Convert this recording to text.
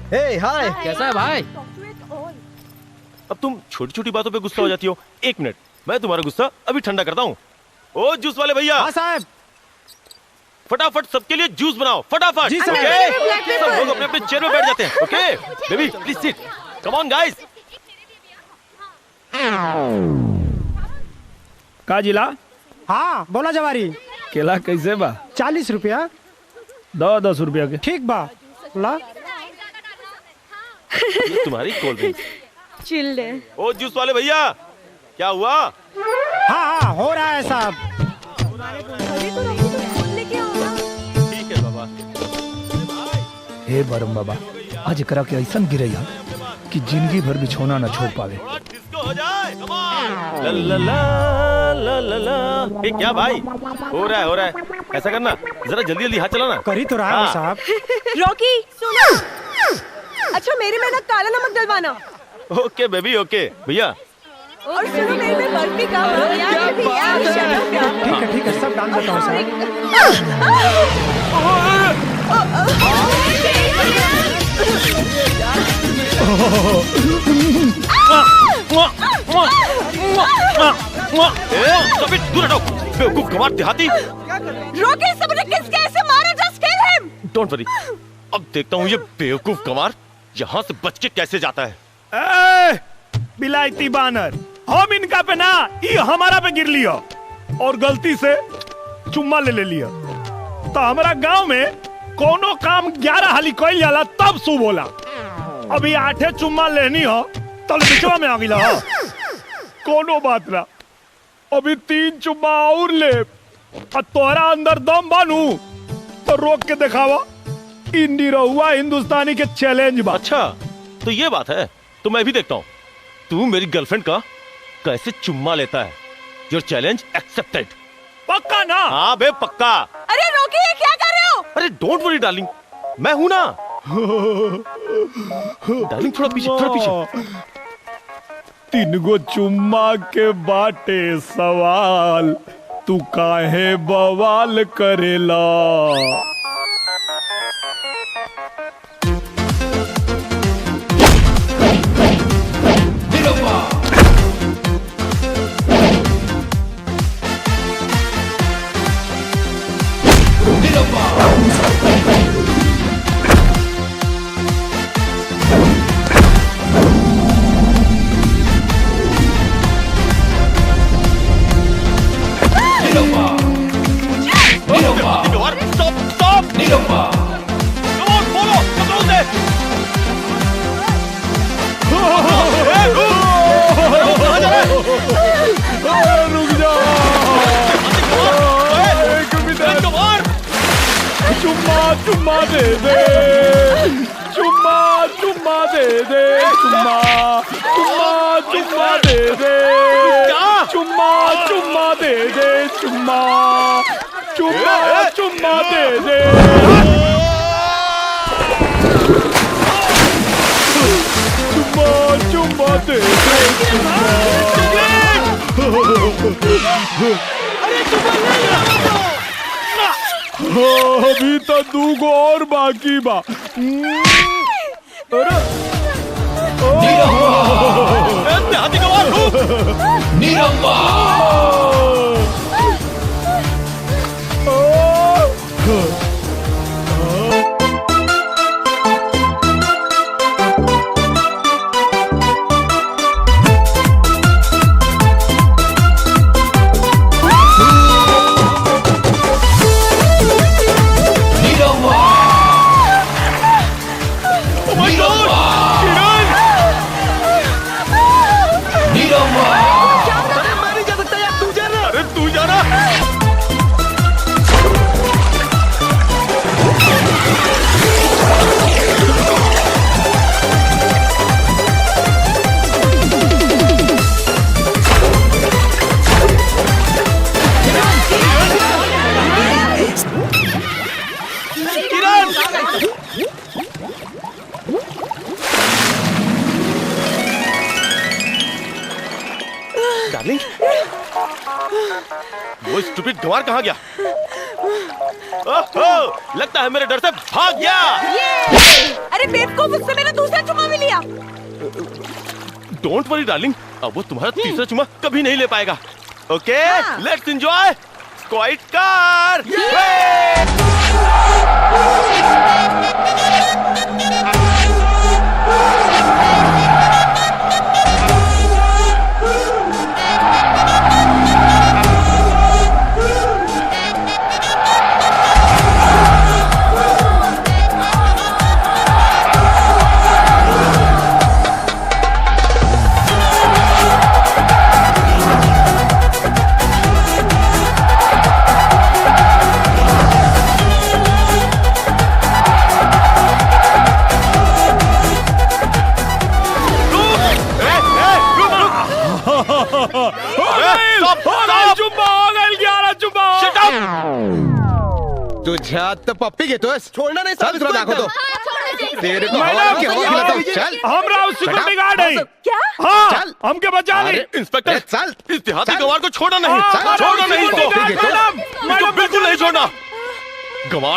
हे हाय, कैसा है भाई? अब तुम छोटी छोटी बातों पे गुस्सा हो जाती हो। एक मिनट, मैं तुम्हारा गुस्सा अभी ठंडा करता हूँ। ओ जूस वाले भैया। हाँ साहब। फटाफट सबके लिए जूस बनाओ, फटाफट। जी साहब। ओके? सब लोग अपने अपने चेयर में बैठ जाते हैं। Okay baby please sit, come on guys. का जिला? हाँ बोला जवारी। केला कैसे बा? 40 रुपया। 10 रुपया के। ठीक बा ला। ये तुम्हारी कोल्ड ड्रिंक। चिल्ड है। ओ जूस वाले भैया, क्या हुआ? हाँ हाँ हो रहा है साहब। ठीक है बाबा। हे बरम बाबा, आज करा के ऐसा गिरैया कि जिंदगी भर बिछौना न छोड़ पावे। डिस्को हो जाए, कम ऑन। ला ला ला ला ला। ये क्या भाई? हो रहा है। ऐसा करना, जरा जल्दी जल्दी हाथ चलाना। कर ही तो रहा है साहब। रॉकी सुनो। अच्छा मेरी मेहनत काला नमक डलवाना। Okay baby okay. भैया और सुनो मेरे में बर्फ भी कम है। ठीक है सब डाल देता हूँ साहब। दूर हटो, बेवकूफ गंवार देहाती। रॉकी सबने किसके ऐसे मारा? Just kill him. Don't worry, अब देखता हूँ ये बेवकूफ गंवार यहाँ से बच के कैसे जाता है। ए, बिलायती बानर, हम इनका पे ना, ये हमारा पे गिर लिया और गलती से चुम्मा ले लिया। तो हमारा गांव में कोनो काम 11 हाली कोई जाला तब शुभ होला। अभी 8 चुम्मा लेनी हो तल बिचवा में आ गिला हो। कोनो बात ना, अभी 3 चुम्मा और ले। और तोहरा अंदर दम बानू तो रोक के दिखावा। इंडी रहुआ हिंदुस्तानी के चैलेंज बा। अच्छा तो ये बात है, तो मैं भी देखता हूँ तू मेरी गर्लफ्रेंड का कैसे चुम्मा लेता है। Your challenge accepted. पक्का ना? हाँ बे पक्का। अरे रॉकी ये क्या कर रहे हो? अरे डोंट वरी डार्लिंग, मैं हूं ना। डार्लिंग थोड़ा पीछे। 3 गो चुम्मा के बाटे सवाल, तू काहे बवाल करेला? रुक जा। चुम्मा दे दे। चुम्मा दे दे। चुम्मा दे दे। चुम्मा दे दे। चुम्मा दे दे। चुम्मा दे दे। अभी तो 2 गो और बाकी बा। डार्लिंग, वो स्टूपिड गंवार कहाँ गया? ओहो, लगता है मेरे डर से भाग गया। अरे बेवकूफ, उससे मेरा दूसरा चुम्मा भी लिया। डोंट वरी डार्लिंग, अब वो तुम्हारा तीसरा चुम्मा कभी नहीं ले पाएगा। ओके, हाँ। Let's enjoy quite car. तुझ्या तर पप्पी घेतोस छोड़ना नहीं चल तुला दाखवतो तेरे को हवा मैडम, की हवा खिलाता हूं, चल हमरा सिक्योरिटी गार्ड है। क्या? हाँ, चल। हमके बचा ले। अरे, इंस्पेक्टर, चल इस देहाती चल। गंवार को छोड़ना नहीं, हाँ, छोड़ना नहीं सिक्योरिटी इसको, गार्ड, मैडम, इसको बिल्कुल नहीं छोड़ना। गंवार